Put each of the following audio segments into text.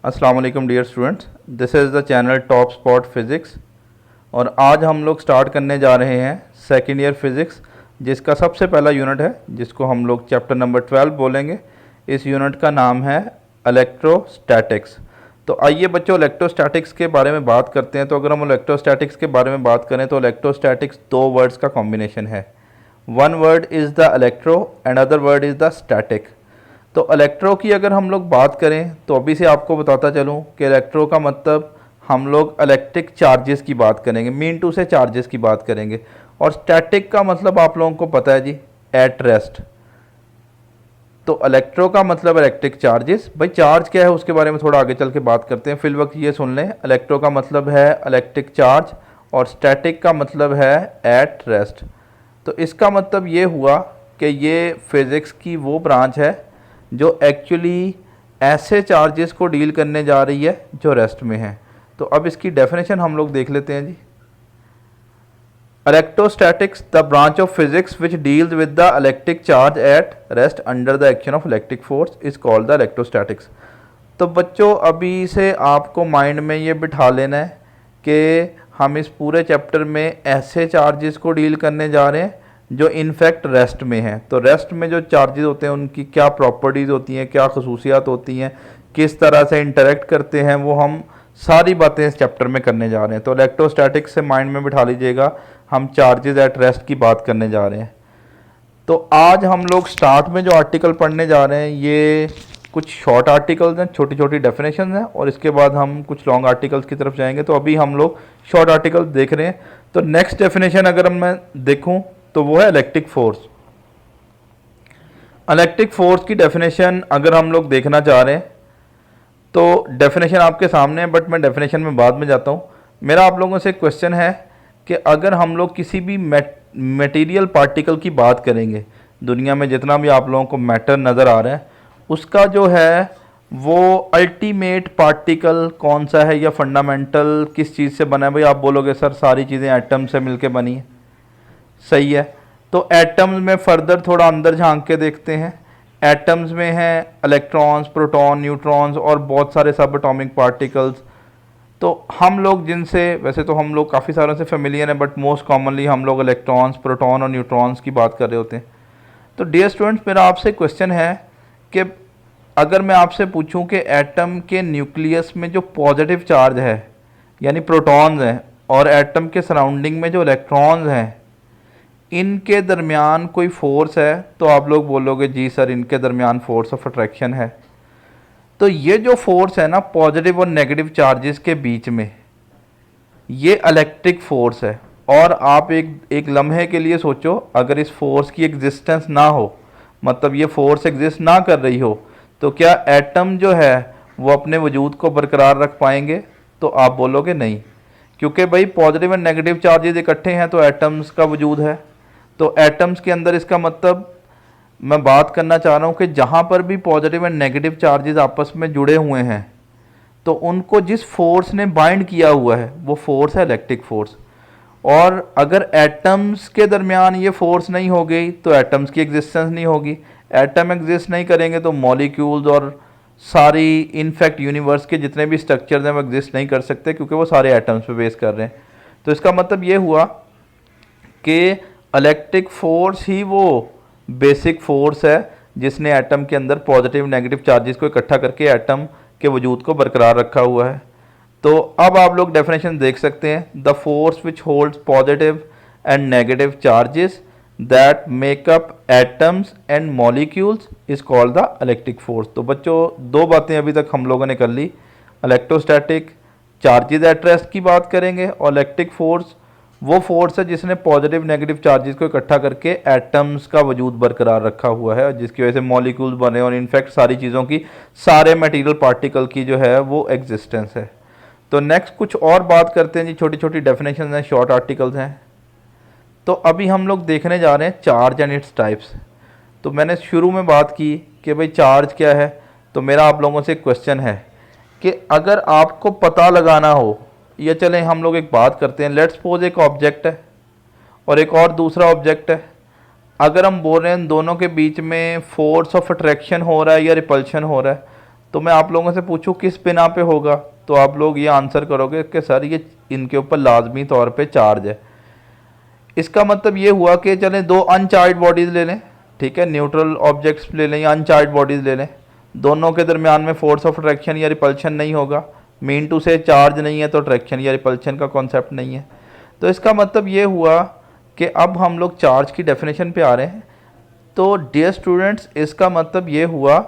अस्सलाम वालेकुम dear students, this is the channel top spot physics. और आज हम लोग स्टार्ट करने जा रहे हैं सेकेंड ईयर फिज़िक्स, जिसका सबसे पहला यूनिट है, जिसको हम लोग चैप्टर नंबर 12 बोलेंगे। इस यूनिट का नाम है इलेक्ट्रोस्टैटिक्स। तो आइए बच्चों, इलेक्ट्रोस्टैटिक्स के बारे में बात करते हैं। तो अगर हम इलेक्ट्रोस्टैटिक्स के बारे में बात करें तो इलेक्ट्रोस्टैटिक्स दो वर्ड्स का कॉम्बिनेशन है। One word is the electro and other word is the static. तो इलेक्ट्रो की अगर हम लोग बात करें तो अभी से आपको बताता चलूँ कि इलेक्ट्रो का मतलब हम लोग इलेक्ट्रिक चार्जेस की बात करेंगे, मीन टू से चार्जेस की बात करेंगे। और स्टैटिक का मतलब आप लोगों को पता है जी, एट रेस्ट। तो इलेक्ट्रो का मतलब इलेक्ट्रिक चार्जेस। भाई चार्ज क्या है उसके बारे में थोड़ा आगे चल के बात करते हैं, फिल वक्त ये सुन लें। इलेक्ट्रो का मतलब है इलेक्ट्रिक चार्ज और स्टैटिक का मतलब है एट रेस्ट। तो इसका मतलब ये हुआ कि ये फिज़िक्स की वो ब्रांच है जो एक्चुअली ऐसे चार्जेस को डील करने जा रही है जो रेस्ट में है। तो अब इसकी डेफिनेशन हम लोग देख लेते हैं जी। Electrostatics the branch of physics which deals with the electric charge at rest under the action of electric force is called the electrostatics. तो बच्चों अभी से आपको माइंड में ये बिठा लेना है कि हम इस पूरे चैप्टर में ऐसे चार्जेस को डील करने जा रहे हैं जो इनफैक्ट रेस्ट में हैं। तो रेस्ट में जो चार्जेस होते हैं उनकी क्या प्रॉपर्टीज़ होती हैं, क्या खसूसियात होती हैं, किस तरह से इंटरेक्ट करते हैं, वो हम सारी बातें इस चैप्टर में करने जा रहे हैं। तो इलेक्ट्रोस्टैटिक्स से माइंड में बिठा लीजिएगा, हम चार्जेस एट रेस्ट की बात करने जा रहे हैं। तो आज हम लोग स्टार्ट में जो आर्टिकल पढ़ने जा रहे हैं ये कुछ शॉर्ट आर्टिकल्स हैं, छोटी छोटी डेफिनेशन हैं, और इसके बाद हम कुछ लॉन्ग आर्टिकल्स की तरफ जाएंगे। तो अभी हम लोग शॉर्ट आर्टिकल्स देख रहे हैं। तो नेक्स्ट डेफिनेशन अगर मैं देखूं तो वो है इलेक्ट्रिक फोर्स। इलेक्ट्रिक फोर्स की डेफिनेशन अगर हम लोग देखना चाह रहे हैं तो डेफिनेशन आपके सामने है, बट मैं डेफिनेशन में बाद में जाता हूँ। मेरा आप लोगों से क्वेश्चन है कि अगर हम लोग किसी भी मटेरियल पार्टिकल की बात करेंगे, दुनिया में जितना भी आप लोगों को मैटर नज़र आ रहा है उसका जो है वो अल्टीमेट पार्टिकल कौन सा है या फंडामेंटल किस चीज़ से बना है। भाई आप बोलोगे सर सारी चीज़ें एटम से मिलके बनी है, सही है। तो एटम्स में फर्दर थोड़ा अंदर झांक के देखते हैं। एटम्स में हैं इलेक्ट्रॉन्स, प्रोटॉन, न्यूट्रॉन्स और बहुत सारे सब एटॉमिक पार्टिकल्स। तो हम लोग जिनसे, वैसे तो हम लोग काफ़ी सारों से फेमिलियर हैं, बट मोस्ट कॉमनली हम लोग इलेक्ट्रॉन्स, प्रोटॉन और न्यूट्रॉन्स की बात कर रहे होते हैं। तो डियर स्टूडेंट्स, मेरा आपसे क्वेश्चन है कि अगर मैं आपसे पूछूं कि एटम के न्यूक्लियस में जो पॉजिटिव चार्ज है यानी प्रोटॉन्स हैं और एटम के सराउंडिंग में जो इलेक्ट्रॉन्स हैं, इनके दरमियान कोई फोर्स है, तो आप लोग बोलोगे जी सर इनके दरमियान फोर्स ऑफ अट्रैक्शन है। तो ये जो फोर्स है ना पॉजिटिव और नेगेटिव चार्जेस के बीच में, ये इलेक्ट्रिक फोर्स है। और आप एक लम्हे के लिए सोचो, अगर इस फोर्स की एग्जिस्टेंस ना हो, मतलब ये फोर्स एग्जिस्ट ना कर रही हो, तो क्या एटम जो है वो अपने वजूद को बरकरार रख पाएंगे? तो आप बोलोगे नहीं, क्योंकि भाई पॉजिटिव एंड नेगेटिव चार्जेस इकट्ठे हैं तो एटम्स का वजूद है। तो एटम्स के अंदर, इसका मतलब मैं बात करना चाह रहा हूँ कि जहाँ पर भी पॉजिटिव एंड नेगेटिव चार्जेस आपस में जुड़े हुए हैं तो उनको जिस फोर्स ने बाइंड किया हुआ है वो फोर्स है इलेक्ट्रिक फोर्स। और अगर एटम्स के दरमियान ये फोर्स नहीं हो गई तो एटम्स की एग्जिस्टेंस नहीं होगी। एटम एग्जिस्ट नहीं करेंगे तो मॉलिक्यूल्स और सारी इनफैक्ट यूनिवर्स के जितने भी स्ट्रक्चर्स हैं वो एग्जिस्ट नहीं कर सकते, क्योंकि वो सारे एटम्स पे बेस कर रहे हैं। तो इसका मतलब ये हुआ कि इलेक्ट्रिक फोर्स ही वो बेसिक फोर्स है जिसने एटम के अंदर पॉजिटिव नेगेटिव चार्जेस को इकट्ठा करके एटम के वजूद को बरकरार रखा हुआ है। तो अब आप लोग डेफिनेशन देख सकते हैं, the force which holds positive and negative charges that make up atoms and molecules is called the electric force. तो बच्चों दो बातें अभी तक हम लोगों ने कर ली, इलेक्ट्रोस्टैटिक चार्जेस एट रेस्ट की बात करेंगे, और इलेक्ट्रिक फोर्स वो फोर्स है जिसने पॉजिटिव नेगेटिव चार्जेस को इकट्ठा करके एटम्स का वजूद बरकरार रखा हुआ है, जिसकी वजह से मॉलिक्यूल्स बने और इनफैक्ट सारी चीज़ों की, सारे मटेरियल पार्टिकल की जो है वो एग्जिस्टेंस है। तो नेक्स्ट कुछ और बात करते हैं जी, छोटी छोटी डेफिनेशन हैं, शॉर्ट आर्टिकल्स हैं। तो अभी हम लोग देखने जा रहे हैं चार्ज एंड इट्स टाइप्स। तो मैंने शुरू में बात की कि भाई चार्ज क्या है। तो मेरा आप लोगों से क्वेश्चन है कि अगर आपको पता लगाना हो, या चलें हम लोग एक बात करते हैं, लेट्स सपोज एक ऑब्जेक्ट है और एक और दूसरा ऑब्जेक्ट है। अगर हम बोल रहे हैं दोनों के बीच में फोर्स ऑफ अट्रैक्शन हो रहा है या रिपल्शन हो रहा है, तो मैं आप लोगों से पूछूं किस बिना पे होगा, तो आप लोग ये आंसर करोगे कि सर ये इनके ऊपर लाजमी तौर पे चार्ज है। इसका मतलब ये हुआ कि चलें दो अनचार्ज बॉडीज़ ले लें, ठीक है, न्यूट्रल ऑब्जेक्ट्स ले लें या अनचार्ज बॉडीज़ ले लें, दोनों के दरमियान में फोर्स ऑफ अट्रैक्शन या रिपल्शन नहीं होगा। मीन टू से चार्ज नहीं है तो अट्रैक्शन या रिपल्शन का कॉन्सेप्ट नहीं है। तो इसका मतलब ये हुआ कि अब हम लोग चार्ज की डेफिनेशन पे आ रहे हैं। तो डियर स्टूडेंट्स, इसका मतलब ये हुआ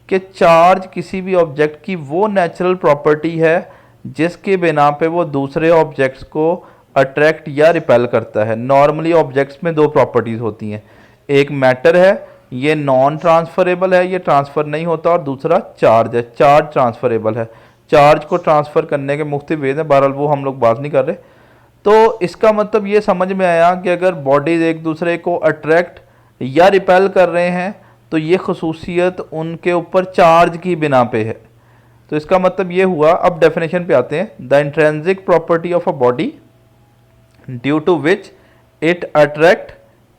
कि चार्ज किसी भी ऑब्जेक्ट की वो नेचुरल प्रॉपर्टी है जिसके बिना पे वो दूसरे ऑब्जेक्ट्स को अट्रैक्ट या रिपेल करता है। नॉर्मली ऑब्जेक्ट्स में दो प्रॉपर्टीज़ होती हैं, एक मैटर है, ये नॉन ट्रांसफरेबल है, ये ट्रांसफ़र नहीं होता, और दूसरा चार्ज है, चार्ज ट्रांसफरेबल है। चार्ज को ट्रांसफ़र करने के मुख्तलिफ वेज हैं, बहरहाल वो हम लोग बात नहीं कर रहे। तो इसका मतलब ये समझ में आया कि अगर बॉडीज़ एक दूसरे को अट्रैक्ट या रिपेल कर रहे हैं तो ये खसूसियत उनके ऊपर चार्ज की बिना पे है। तो इसका मतलब ये हुआ, अब डेफिनेशन पे आते हैं। The intrinsic property of a body due to which it attract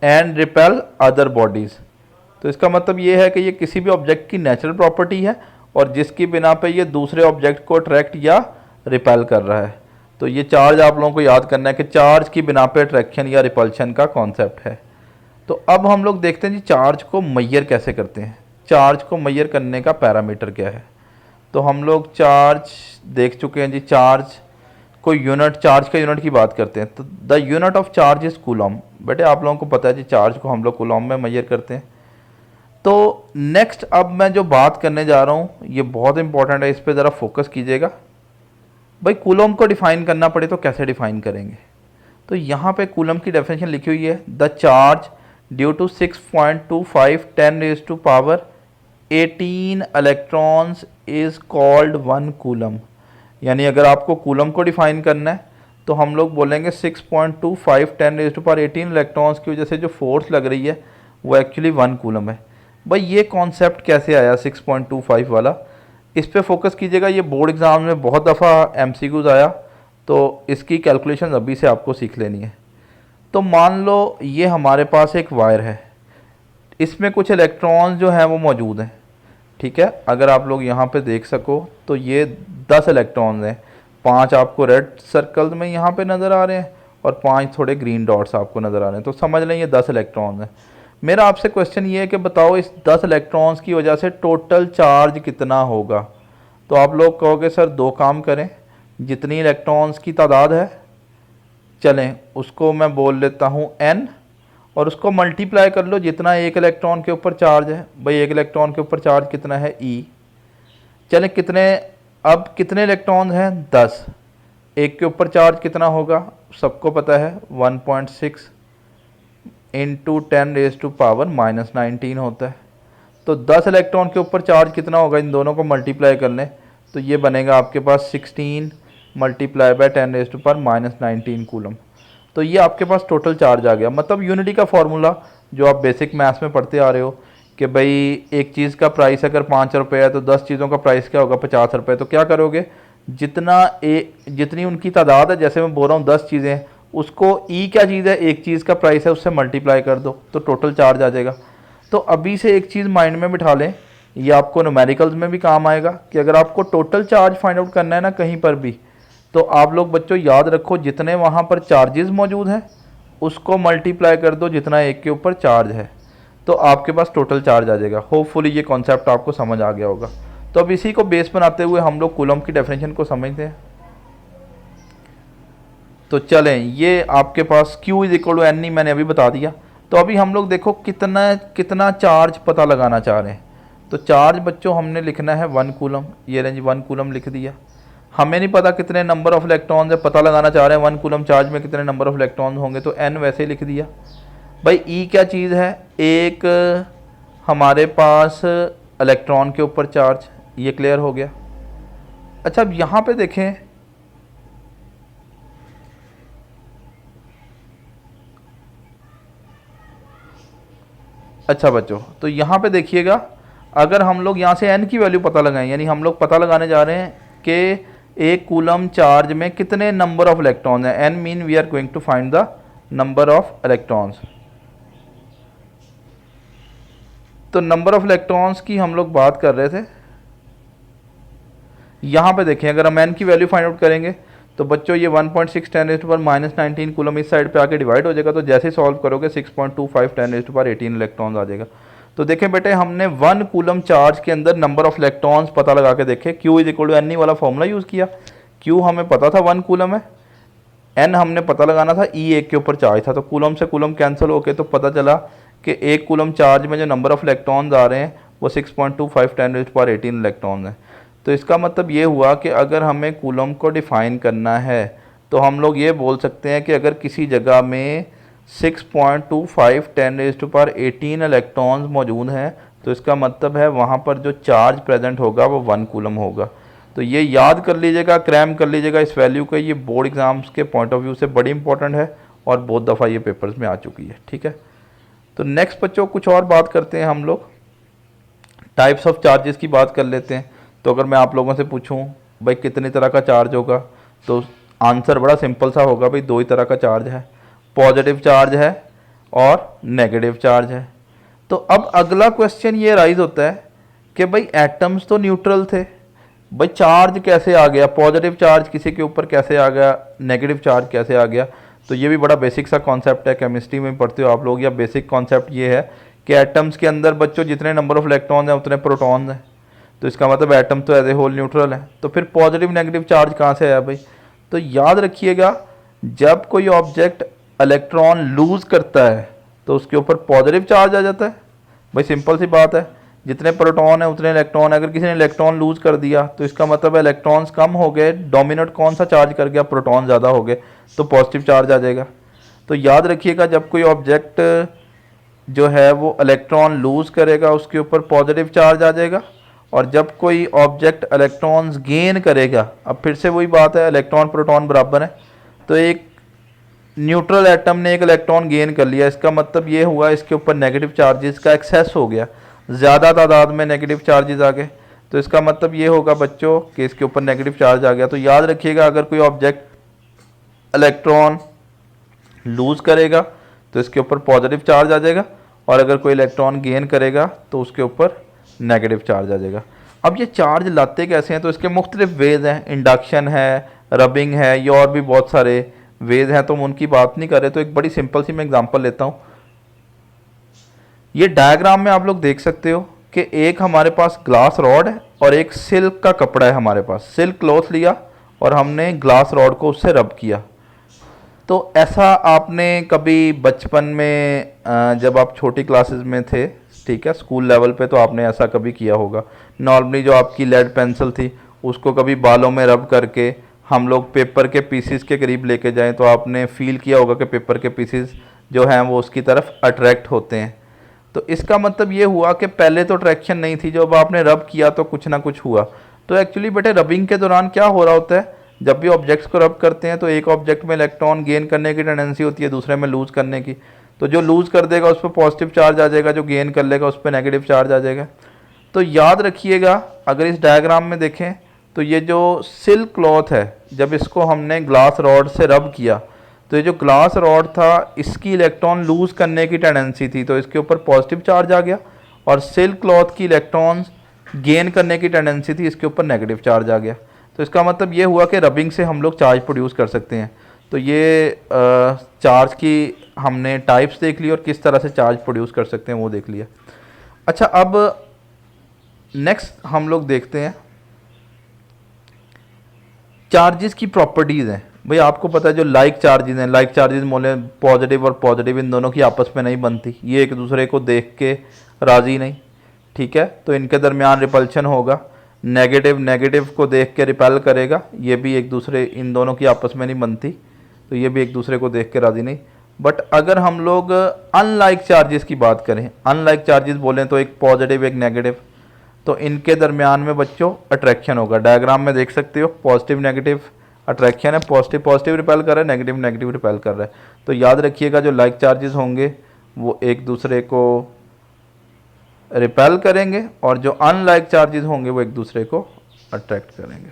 and repel other bodies. तो इसका मतलब ये है कि ये किसी भी ऑब्जेक्ट की नेचुरल प्रॉपर्टी है और जिसकी बिना पे ये दूसरे ऑब्जेक्ट को अट्रैक्ट या रिपेल कर रहा है। तो ये चार्ज आप लोगों को याद करना है कि चार्ज की बिना पे अट्रैक्शन या रिपल्शन का कॉन्सेप्ट है। तो अब हम लोग देखते हैं जी चार्ज को मैयर कैसे करते हैं, चार्ज को मैयर करने का पैरामीटर क्या है। तो हम लोग चार्ज देख चुके हैं जी, चार्ज को यूनिट, चार्ज का यूनिट की बात करते हैं। तो the unit of charge is coulomb. बेटे आप लोगों को पता है जी चार्ज को हम लोग कूलम में मैयर करते हैं। तो नेक्स्ट अब मैं जो बात करने जा रहा हूँ ये बहुत इंपॉर्टेंट है, इस पर ज़रा फोकस कीजिएगा। भाई कूलम को डिफ़ाइन करना पड़े तो कैसे डिफ़ाइन करेंगे। तो यहाँ पे कूलम की डेफिनेशन लिखी हुई है, the charge due to 6.25 10⁻18 electrons is called 1 coulomb. यानी अगर आपको कूलम को डिफ़ाइन करना है तो हम लोग बोलेंगे 6.25 10⁻18 इलेक्ट्रॉन्स की वजह से जो फोर्स लग रही है वो एक्चुअली 1 कूलम है। भाई ये कॉन्सेप्ट कैसे आया 6.25 वाला, इस पे फोकस कीजिएगा। ये बोर्ड एग्ज़ाम में बहुत दफ़ा एमसीक्यूज़ आया, तो इसकी कैलकुलेशन अभी से आपको सीख लेनी है। तो मान लो ये हमारे पास एक वायर है, इसमें कुछ इलेक्ट्रॉन्स जो हैं वो मौजूद हैं, ठीक है। अगर आप लोग यहाँ पे देख सको तो ये 10 इलेक्ट्रॉन्स हैं, 5 आपको रेड सर्कल में यहाँ पे नज़र आ रहे हैं और 5 थोड़े ग्रीन डॉट्स आपको नज़र आ रहे हैं। तो समझ लें ये 10 इलेक्ट्रॉन्स हैं। मेरा आपसे क्वेश्चन ये है कि बताओ इस 10 इलेक्ट्रॉन्स की वजह से टोटल चार्ज कितना होगा। तो आप लोग कहोगे सर दो काम करें, जितनी इलेक्ट्रॉन्स की तादाद है चलें उसको मैं बोल लेता हूँ n, और उसको मल्टीप्लाई कर लो जितना एक इलेक्ट्रॉन के ऊपर चार्ज है। भाई एक इलेक्ट्रॉन के ऊपर चार्ज कितना है e। चलें कितने, अब कितने इलेक्ट्रॉन हैं 10, एक के ऊपर चार्ज कितना होगा सबको पता है 1.6 इंटू 10⁻⁻19 होता है। तो 10 इलेक्ट्रॉन के ऊपर चार्ज कितना होगा, इन दोनों को मल्टीप्लाई कर लें तो ये बनेगा आपके पास 16 मल्टीप्लाई बाय 10⁻⁻19 कूलम। तो ये आपके पास टोटल चार्ज आ गया। मतलब यूनिटी का फॉर्मूला जो आप बेसिक मैथ्स में पढ़ते आ रहे हो कि भाई एक चीज़ का प्राइस अगर 5 रुपये है तो 10 चीज़ों का प्राइस क्या होगा 50 रुपये। तो क्या करोगे, जितनी उनकी तादाद है, जैसे मैं बोल रहा हूँ 10 चीज़ें, उसको ई क्या चीज़ है, एक चीज़ का प्राइस है, उससे मल्टीप्लाई कर दो तो टोटल चार्ज आ जाएगा। तो अभी से एक चीज़ माइंड में बिठा लें, ये आपको न्यूमेरिकल्स में भी काम आएगा कि अगर आपको टोटल चार्ज फाइंड आउट करना है ना कहीं पर भी, तो आप लोग बच्चों याद रखो जितने वहाँ पर चार्जेस मौजूद हैं उसको मल्टीप्लाई कर दो जितना एक के ऊपर चार्ज है, तो आपके पास टोटल चार्ज आ जाएगा। होपफुली ये कॉन्सेप्ट आपको समझ आ गया होगा। तो अब इसी को बेस बनाते हुए हम लोग कूलम की डेफिनेशन को समझते हैं। तो चलें, ये आपके पास Q is equal to n e मैंने अभी बता दिया। तो अभी हम लोग देखो कितना कितना चार्ज पता लगाना चाह रहे हैं। तो चार्ज बच्चों हमने लिखना है 1 कूलम, ये रेंज 1 कूलम लिख दिया। हमें नहीं पता कितने नंबर ऑफ इलेक्ट्रॉन्स है, पता लगाना चाह रहे हैं 1 कूलम चार्ज में कितने नंबर ऑफ इलेक्ट्रॉन्स होंगे, तो n वैसे ही लिख दिया। भाई ई क्या चीज़ है, एक हमारे पास इलेक्ट्रॉन के ऊपर चार्ज, ये क्लियर हो गया। अच्छा अब यहाँ पे देखें, अच्छा बच्चों तो यहाँ पे देखिएगा, अगर हम लोग यहाँ से n की वैल्यू पता लगाएं, यानी हम लोग पता लगाने जा रहे हैं कि एक कूलम चार्ज में कितने नंबर ऑफ इलेक्ट्रॉन्स हैं। n mean we are going to find the number of electrons. तो नंबर ऑफ इलेक्ट्रॉन्स की हम लोग बात कर रहे थे। यहाँ पे देखें अगर हम n की वैल्यू फाइंड आउट करेंगे तो बच्चों ये 1.6 10⁻⁻19 कूलम इस साइड पे आके डिवाइड हो जाएगा, तो जैसे ही सॉल्व करोगे 6.25 10⁻18 इलेक्ट्रॉन्स आ जाएगा। तो देखें बेटे हमने 1 कूलम चार्ज के अंदर नंबर ऑफ इलेक्ट्रॉन्स पता लगा के देखे, Q is equal to n वाला फॉर्मूला यूज़ किया। Q हमें पता था 1 कूलम है, n हमने पता लगाना था, E एक के ऊपर चार्ज था, तो कूलम से कूलम कैंसिल होके तो पता चला कि 1 कूलम चार्ज में जो नंबर ऑफ इलेक्ट्रॉन्स आ रहे हैं वो 6.25 10⁻18 इलेक्ट्रॉन्स हैं। तो इसका मतलब ये हुआ कि अगर हमें कूलम को डिफ़ाइन करना है तो हम लोग ये बोल सकते हैं कि अगर किसी जगह में 6.25 10⁻18 इलेक्ट्रॉन्स मौजूद हैं तो इसका मतलब है वहाँ पर जो चार्ज प्रेजेंट होगा वो 1 कूलम होगा। तो ये याद कर लीजिएगा, क्रैम कर लीजिएगा इस वैल्यू को, ये बोर्ड एग्ज़ाम्स के पॉइंट ऑफ व्यू से बड़ी इंपॉर्टेंट है और बहुत दफ़ा ये पेपर्स में आ चुकी है। ठीक है, तो नेक्स्ट बच्चों कुछ और बात करते हैं, हम लोग टाइप्स ऑफ चार्जेस की बात कर लेते हैं। तो अगर मैं आप लोगों से पूछूं भाई कितनी तरह का चार्ज होगा, तो आंसर बड़ा सिंपल सा होगा भाई, 2 ही तरह का चार्ज है, पॉजिटिव चार्ज है और नेगेटिव चार्ज है। तो अब अगला क्वेश्चन ये राइज होता है कि भाई एटम्स तो न्यूट्रल थे, भाई चार्ज कैसे आ गया, पॉजिटिव चार्ज किसी के ऊपर कैसे आ गया, नेगेटिव चार्ज कैसे आ गया। तो ये भी बड़ा बेसिक सा कॉन्सेप्ट है, केमिस्ट्री में पढ़ते हो आप लोग, या बेसिक कॉन्सेप्ट ये है कि एटम्स के अंदर बच्चों जितने नंबर ऑफ इलेक्ट्रॉन हैं उतने प्रोटॉन्स हैं, तो इसका मतलब एटम तो एज ए होल न्यूट्रल है। तो फिर पॉजिटिव नेगेटिव चार्ज कहाँ से आया भाई, तो याद रखिएगा जब कोई ऑब्जेक्ट इलेक्ट्रॉन लूज़ करता है तो उसके ऊपर पॉजिटिव चार्ज आ जाता है। भाई सिंपल सी बात है, जितने प्रोटॉन है उतने इलेक्ट्रॉन, अगर किसी ने इलेक्ट्रॉन लूज़ कर दिया तो इसका मतलब है इलेक्ट्रॉन्स कम हो गए, डोमिनेट कौन सा चार्ज कर गया, प्रोटॉन ज़्यादा हो गए, तो पॉजिटिव चार्ज आ जाएगा। तो याद रखिएगा जब कोई ऑब्जेक्ट जो है वो इलेक्ट्रॉन लूज़ करेगा उसके ऊपर पॉजिटिव चार्ज आ जाएगा, और जब कोई ऑब्जेक्ट इलेक्ट्रॉन्स गेन करेगा, अब फिर से वही बात है इलेक्ट्रॉन प्रोटॉन बराबर है, तो एक न्यूट्रल एटम ने एक इलेक्ट्रॉन गेन कर लिया, इसका मतलब ये हुआ इसके ऊपर नेगेटिव चार्जेस का एक्सेस हो गया, ज़्यादा तादाद में नेगेटिव चार्जेस आ गए, तो इसका मतलब ये होगा बच्चों कि इसके ऊपर नेगेटिव चार्ज आ गया। तो याद रखिएगा अगर कोई ऑब्जेक्ट इलेक्ट्रॉन लूज़ करेगा तो इसके ऊपर पॉजिटिव चार्ज आ जाएगा, और अगर कोई इलेक्ट्रॉन गेन करेगा तो उसके ऊपर नेगेटिव चार्ज आ जाएगा। अब ये चार्ज लाते कैसे हैं, तो इसके मुख्तलिफ वेज हैं, इंडक्शन है, रबिंग है, ये और भी बहुत सारे वेज हैं, तो हम उनकी बात नहीं कर रहे। तो एक बड़ी सिंपल सी मैं एग्जांपल लेता हूँ। ये डायग्राम में आप लोग देख सकते हो कि एक हमारे पास ग्लास रॉड है और एक सिल्क का कपड़ा है हमारे पास, सिल्क क्लॉथ लिया और हमने ग्लास रॉड को उससे रब किया। तो ऐसा आपने कभी बचपन में जब आप छोटी क्लासेस में थे, ठीक है, स्कूल लेवल पे, तो आपने ऐसा कभी किया होगा। नॉर्मली जो आपकी लेड पेंसिल थी उसको कभी बालों में रब करके हम लोग पेपर के पीसीस के करीब लेके जाएं तो आपने फील किया होगा कि पेपर के पीसीस जो हैं वो उसकी तरफ अट्रैक्ट होते हैं। तो इसका मतलब ये हुआ कि पहले तो अट्रैक्शन नहीं थी, जब आपने रब किया तो कुछ ना कुछ हुआ। तो एक्चुअली बेटे रबिंग के दौरान क्या हो रहा होता है, जब भी ऑब्जेक्ट्स को रब करते हैं तो एक ऑब्जेक्ट में इलेक्ट्रॉन गेन करने की टेंडेंसी होती है, दूसरे में लूज़ करने की। तो जो लूज़ कर देगा उस पर पॉजिटिव चार्ज आ जाएगा, जो गेन कर लेगा उस पर नेगेटिव चार्ज आ जाएगा। तो याद रखिएगा अगर इस डायग्राम में देखें तो ये जो सिल्क क्लॉथ है, जब इसको हमने ग्लास रॉड से रब किया तो ये जो ग्लास रॉड था इसकी इलेक्ट्रॉन लूज़ करने की टेंडेंसी थी, तो इसके ऊपर पॉजिटिव चार्ज आ गया, और सिल्क क्लॉथ की इलेक्ट्रॉन्स गेन करने की टेंडेंसी थी, इसके ऊपर नेगेटिव चार्ज आ गया। तो इसका मतलब ये हुआ कि रबिंग से हम लोग चार्ज प्रोड्यूस कर सकते हैं। तो ये चार्ज की हमने टाइप्स देख ली और किस तरह से चार्ज प्रोड्यूस कर सकते हैं वो देख लिया। अच्छा, अब नेक्स्ट हम लोग देखते हैं चार्जेस की प्रॉपर्टीज़ हैं। भाई आपको पता है जो लाइक चार्जेस हैं, लाइक चार्जेस मोले पॉजिटिव और पॉजिटिव इन दोनों की आपस में नहीं बनती, ये एक दूसरे को देख के राज़ी नहीं, ठीक है, तो इनके दरमियान रिपल्शन होगा। नेगेटिव नेगेटिव को देख के रिपेल करेगा, ये भी एक दूसरे, इन दोनों की आपस में नहीं बनती, तो ये भी एक दूसरे को देख के राज़ी नहीं। बट अगर हम लोग अनलाइक चार्जेस की बात करें, अनलाइक चार्जेस बोलें तो एक पॉजिटिव एक नेगेटिव, तो इनके दरमियान में बच्चों अट्रैक्शन होगा। डायग्राम में देख सकते हो पॉजिटिव नेगेटिव अट्रैक्शन है, पॉजिटिव पॉजिटिव रिपेल कर रहा है, नेगेटिव नेगेटिव रिपेल कर रहा है। तो याद रखिएगा जो लाइक चार्जेस होंगे वो एक दूसरे को रिपेल करेंगे और जो अनलाइक चार्जेस होंगे वो एक दूसरे को अट्रैक्ट करेंगे।